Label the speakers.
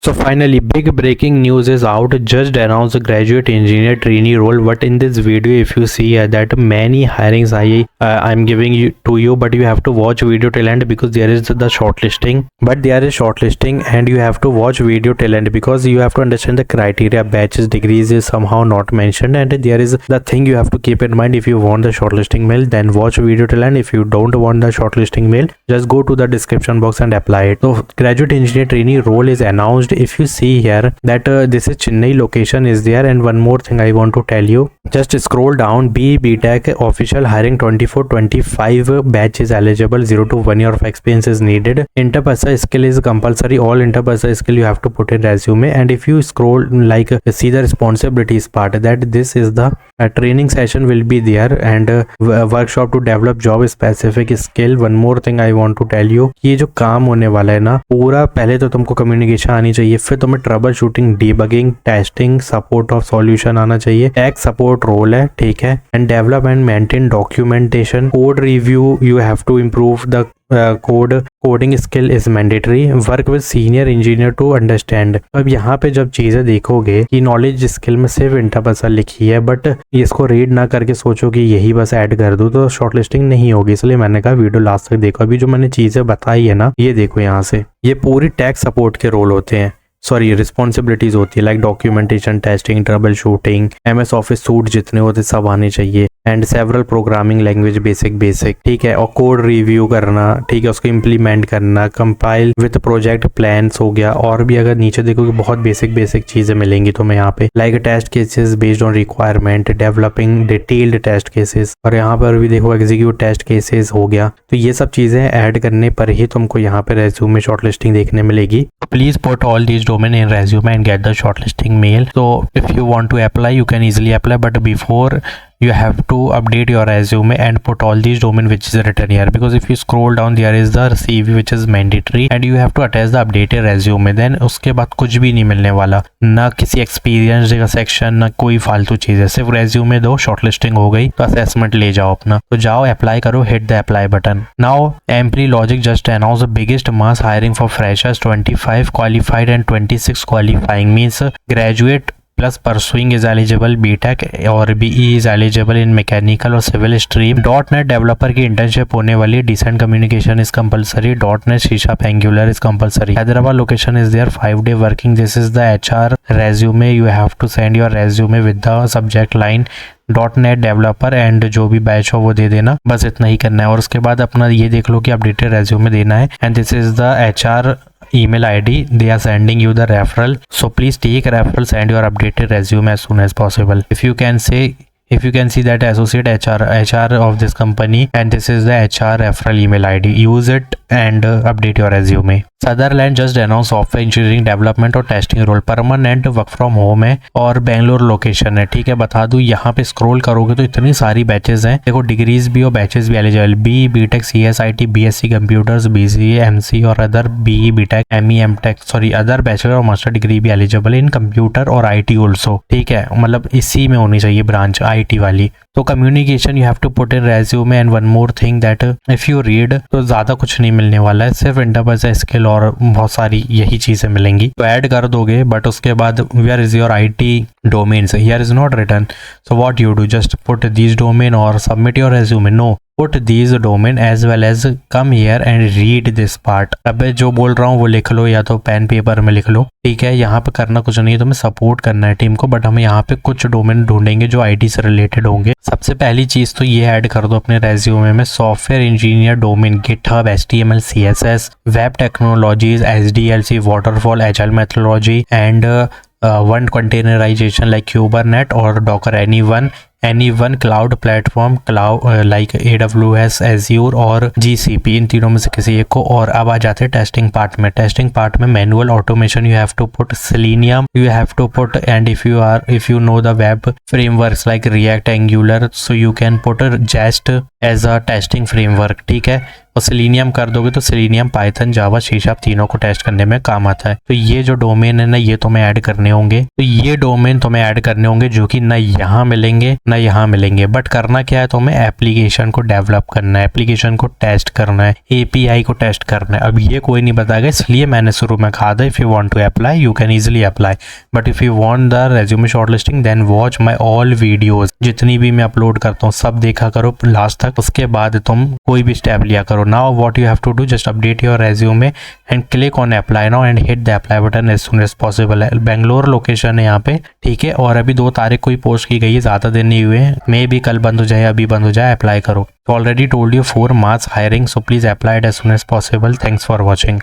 Speaker 1: So finally, big breaking news is out. Just announced a graduate engineer trainee role. But in this video, if you see that many hirings I'm giving you to you, but you have to watch video till end because there is the shortlisting. But there is shortlisting, and you have to watch video till end because you have to understand the criteria. Batches, degrees is somehow not mentioned, and there is the thing you have to keep in mind. If you want the shortlisting mail, then watch video till end. If you don't want the shortlisting mail, just go to the description box and apply it. So graduate engineer trainee role is announced. If you see here that this is Chennai location is there, and one more thing I want to tell you, just scroll down. BTech official hiring 24-25 batch is eligible. 0 to 1 year of experience is needed. Interpersonal skill is compulsory. All interpersonal skill you have to put in resume. And if you scroll like see the responsibilities part, that this is the training session will be there, and workshop to develop job specific skill. One more thing I want to tell you, ये जो काम होने वाला है ना, पूरा पहले तो तुमको कम्युनिकेशन आनी चाहिए, फिर तुम्हें troubleshooting, debugging, testing, support of solution आना चाहिए, टेक सपोर्ट रोल है, ठीक है, and develop and maintain documentation, code review, you have to improve the coding skill is mandatory, work with senior engineer to understand. अब यहाँ पे जब चीजें देखोगे कि नॉलेज स्किल में सिर्फ इंटरपर्सनल लिखी है, बट इसको रीड ना करके सोचो कि यही बस ऐड कर दूं तो शॉर्टलिस्टिंग नहीं होगी। इसलिए मैंने कहा वीडियो लास्ट तक देखो। अभी जो मैंने चीजें बताई है ना, ये देखो यहाँ से, ये पूरी टैक्स सपोर्ट के रोल होते हैं, सॉरी रिस्पॉन्सिबिलिटीज होती है, like documentation, testing, trouble shooting, MS office suit जितने होते सब आने चाहिए, and several programming language basic, ठीक है, और कोड रिव्यू करना, ठीक है, उसको इम्प्लीमेंट करना, कंपाइल विद प्रोजेक्ट प्लान्स हो गया। और भी अगर नीचे देखोगे बहुत बेसिक चीजें मिलेंगी तुम्हें यहाँ पे, like test cases based on requirement, developing detailed test cases, और यहाँ पर भी देखो एग्जीक्यूट टेस्ट केसेस हो गया। तो ये सब चीजें ऐड करने पर ही तुमको यहाँ पे रेज्यूमे शॉर्टलिस्टिंग देखने मिलेगी। Please put all these domain in resume and get the shortlisting mail. So if you want to apply, you can easily apply, but before you have to update your resume and put all these domain which is written here, because if you scroll down there is the CV which is mandatory and you have to attach the updated resume। then उसके बाद कुछ भी नहीं मिलने वाला, ना किसी experience का सेक्शन, ना कोई फालतू चीज है, सिर्फ रेज्यूमे दो, शॉर्टलिस्टिंग हो गई तो असेसमेंट ले जाओ अपना। तो जाओ अप्लाई करो, hit the apply button. Now Emply logic just announce the biggest mass hiring for freshers, 25 qualified and 26 qualifying, means graduate plus pursuing is eligible, BTech और BE is eligible in mechanical और civil stream। .NET developer की internship होने वाली, decent communication is compulsory, .NET C# Angular is compulsory. Hyderabad location is there, 5 day working. This is the HR resume, you have to send your resume with the subject line .NET developer, and जो भी batch हो वो दे देना, बस इतना ही करना है। और उसके बाद अपना ये देख लो कि अपडेटेड रेज्यूमे देना है, and this is the HR email ID, they are sending you the referral, so please take referral, send your updated resume as soon as possible। if you can see that associate HR of this company, and this is the HR referral email ID, use it and update your resume। Sutherland just announce software engineering development और testing role, permanent work from home है और Bangalore location है, ठीक है। बता दूं यहाँ पे स्क्रॉल करोगे तो इतनी सारी बैचेस हैं, देखो डिग्रीज भी और बैचेस भी eligible, BTech CSIT BSc computers, BCA MC और other BE BTech ME MTech sorry other bachelor और मास्टर डिग्री भी एलिजिबल इन कंप्यूटर और IT ऑल्सो, ठीक है, मतलब इसी में होनी चाहिए ब्रांच IT वाली। तो communication you have to put in resume, and one more thing that if you read तो ज्यादा कुछ नहीं मिलने वाला है, सिर्फ इंटरपर्सनल स्किल और बहुत सारी यही चीजें मिलेंगी, तो ऐड कर दोगे। बट उसके बाद where is your IT domains, here is not written, so what you do, just put these domain or submit your resume? No, put these domain as well as come here and read this part। अब जो बोल रहा हूँ वो लिख लो, या तो pen paper में लिख लो, ठीक है। यहाँ पे करना कुछ नहीं है, तुम्हें सपोर्ट करना है टीम को, बट हम यहाँ पे कुछ डोमेन ढूंढेंगे जो IT से रिलेटेड होंगे। सबसे पहली चीज तो ये ऐड कर दो अपने रेज्यूमे में, software engineer domain, GitHub HTML CSS, web technologies, SDLC, waterfall, agile methodology, and one containerization like Kubernetes or Docker, any one cloud platform, like AWS, Azure और GCP, इन तीनों में से किसी एक को। और अब आ जाते हैं टेस्टिंग पार्ट में। टेस्टिंग पार्ट में manual automation you have to put, Selenium you have to put, and if you know the web frameworks like React, Angular, so you can put Jest as a testing framework, ठीक है। और selenium कर दोगे तो selenium, Python, जावा, C sharp तीनों को test करने में काम आता है। तो ये जो डोमेन है ना, ये तुम्हें ऐड करने होंगे। तो ये डोमेन तुम्हें ऐड करने होंगे जो कि ना यहाँ मिलेंगे ना यहाँ मिलेंगे। बट करना क्या है, तुम्हें एप्लीकेशन को डेवलप करना है, एप्लीकेशन को टेस्ट करना है, एपीआई को टेस्ट करना है। अब ये कोई नहीं बताएगा, इसलिए मैंने शुरू में कहा था if you want to apply you can easily apply, but if you want the resume shortlisting then watch my all videos. जितनी भी मैं अपलोड करता हूँ सब देखा करो लास्ट तक, उसके बाद तुम कोई भी स्टेप लिया करो। Now what you have to do, just update your resume and click on apply now and hit the apply button as soon as possible. है बेंगलोर लोकेशन है यहाँ पे, ठीक है। और अभी 2 तारीख को ही पोस्ट की गई है, ज्यादा दिन नहीं हुए, मे भी कल बंद हो जाए, अभी बंद हो जाए, अप्लाई करो। Already told you 4 March hiring, so please apply as soon as possible. Thanks for watching.